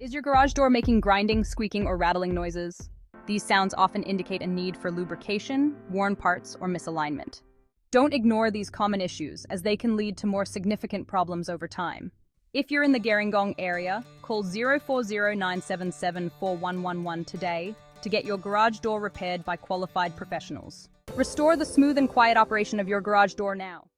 Is your garage door making grinding, squeaking, or rattling noises? These sounds often indicate a need for lubrication, worn parts, or misalignment. Don't ignore these common issues, as they can lead to more significant problems over time. If you're in the Gerringong area, call 0409774111 today to get your garage door repaired by qualified professionals. Restore the smooth and quiet operation of your garage door now.